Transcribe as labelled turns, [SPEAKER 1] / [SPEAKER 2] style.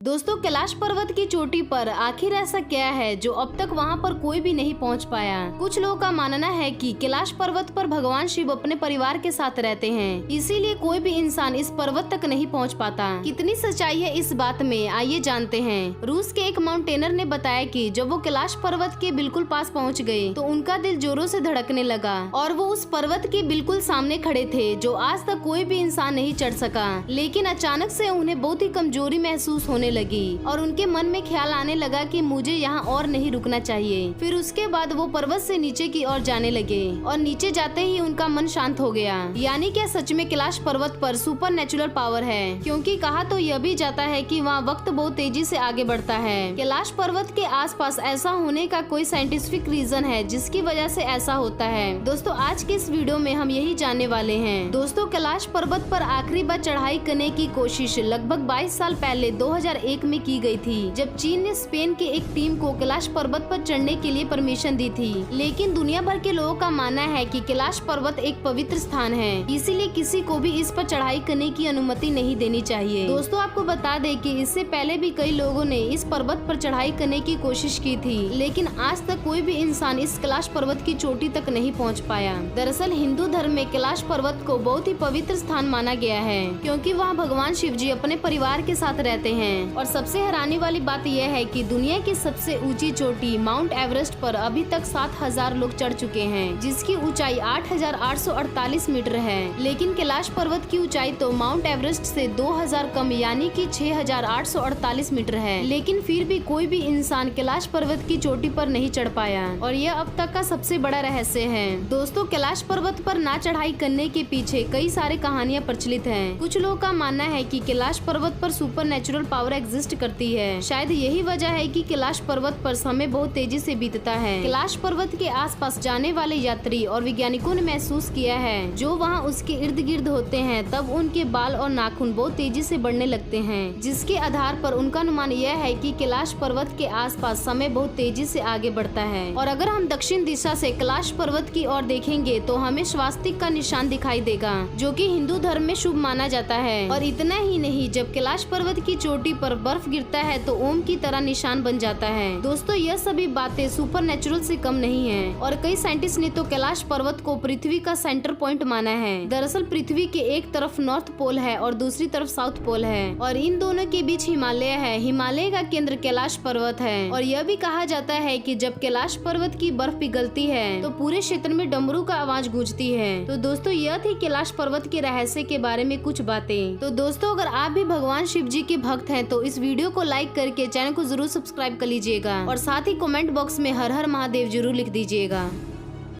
[SPEAKER 1] दोस्तों कैलाश पर्वत की चोटी पर आखिर ऐसा क्या है जो अब तक वहां पर कोई भी नहीं पहुंच पाया। कुछ लोगों का मानना है कि कैलाश पर्वत पर भगवान शिव अपने परिवार के साथ रहते हैं, इसीलिए कोई भी इंसान इस पर्वत तक नहीं पहुंच पाता। कितनी सच्चाई है इस बात में, आइए जानते हैं। रूस के एक माउंटेनर ने बताया कि जब वो कैलाश पर्वत के बिल्कुल पास पहुँच गए तो उनका दिल जोरों से धड़कने लगा और वो उस पर्वत के बिल्कुल सामने खड़े थे जो आज तक कोई भी इंसान नहीं चढ़ सका। लेकिन अचानक से उन्हें बहुत ही कमजोरी महसूस होने लगी और उनके मन में ख्याल आने लगा कि मुझे यहाँ और नहीं रुकना चाहिए। फिर उसके बाद वो पर्वत से नीचे की ओर जाने लगे और नीचे जाते ही उनका मन शांत हो गया। यानी क्या सच में कैलाश पर्वत पर सुपर नेचुरल पावर है, क्योंकि कहा तो यह भी जाता है कि वहाँ वक्त बहुत तेजी से आगे बढ़ता है। कैलाश पर्वत के आसपास ऐसा होने का कोई साइंटिफिक रीजन है जिसकी वजह से ऐसा होता है। दोस्तों आज के इस वीडियो में हम यही जानने वाले हैं। दोस्तों कैलाश पर्वत पर आखिरी बार चढ़ाई करने की कोशिश लगभग 22 साल पहले 2001 में की गई थी, जब चीन ने स्पेन के एक टीम को कैलाश पर्वत पर चढ़ने के लिए परमिशन दी थी। लेकिन दुनिया भर के लोगों का मानना है कि कैलाश पर्वत एक पवित्र स्थान है, इसीलिए किसी को भी इस पर चढ़ाई करने की अनुमति नहीं देनी चाहिए। दोस्तों आपको बता दें कि इससे पहले भी कई लोगों ने इस पर्वत पर चढ़ाई करने की कोशिश की थी, लेकिन आज तक कोई भी इंसान इस कैलाश पर्वत की चोटी तक नहीं पहुँच पाया। दरअसल हिंदू धर्म में कैलाश पर्वत को बहुत ही पवित्र स्थान माना गया है, क्योंकि वहाँ भगवान शिव जी अपने परिवार के साथ रहते हैं। और सबसे हैरानी वाली बात यह है कि दुनिया की सबसे ऊंची चोटी माउंट एवरेस्ट पर अभी तक 7000 लोग चढ़ चुके हैं, जिसकी ऊंचाई 8848 मीटर है। लेकिन कैलाश पर्वत की ऊंचाई तो माउंट एवरेस्ट से 2000 कम यानी कि 6848 मीटर है। लेकिन फिर भी कोई भी इंसान कैलाश पर्वत की चोटी पर नहीं चढ़ पाया और यह अब तक का सबसे बड़ा रहस्य है। दोस्तों कैलाश पर्वत पर ना चढ़ाई करने के पीछे कई सारी कहानियाँ प्रचलित हैं। कुछ लोगों का मानना है कि कैलाश पर्वत पर सुपर नेचुरल पावर एग्जिस्ट करती है। शायद यही वजह है कि कैलाश पर्वत पर समय बहुत तेजी से बीतता है। कैलाश पर्वत के आसपास जाने वाले यात्री और वैज्ञानिकों ने महसूस किया है, जो वहां उसके इर्द गिर्द होते हैं तब उनके बाल और नाखून बहुत तेजी से बढ़ने लगते हैं, जिसके आधार पर उनका अनुमान यह है कि कैलाश पर्वत के आसपास समय बहुत तेजी से आगे बढ़ता है। और अगर हम दक्षिण दिशा से कैलाश पर्वत की ओर देखेंगे तो हमें स्वास्तिक का निशान दिखाई देगा, जो कि हिंदू धर्म में शुभ माना जाता है। और इतना ही नहीं, जब कैलाश पर्वत की चोटी पर बर्फ गिरता है तो ओम की तरह निशान बन जाता है। दोस्तों यह सभी बातें सुपर नेचुरल से कम नहीं है और कई साइंटिस्ट ने तो कैलाश पर्वत को पृथ्वी का सेंटर पॉइंट माना है। दरअसल पृथ्वी के एक तरफ नॉर्थ पोल है और दूसरी तरफ साउथ पोल है और इन दोनों के बीच हिमालय है। हिमालय का केंद्र कैलाश पर्वत है और यह भी कहा जाता है कि जब कैलाश पर्वत की बर्फ पिघलती है तो पूरे क्षेत्र में डमरू का आवाज गूंजती है। तो दोस्तों यह थी कैलाश पर्वत के रहस्य के बारे में कुछ बातें। तो दोस्तों अगर आप भी भगवान शिव जी के भक्त हैं तो इस वीडियो को लाइक करके चैनल को जरूर सब्सक्राइब कर लीजिएगा और साथ ही कमेंट बॉक्स में हर हर महादेव जरूर लिख दीजिएगा।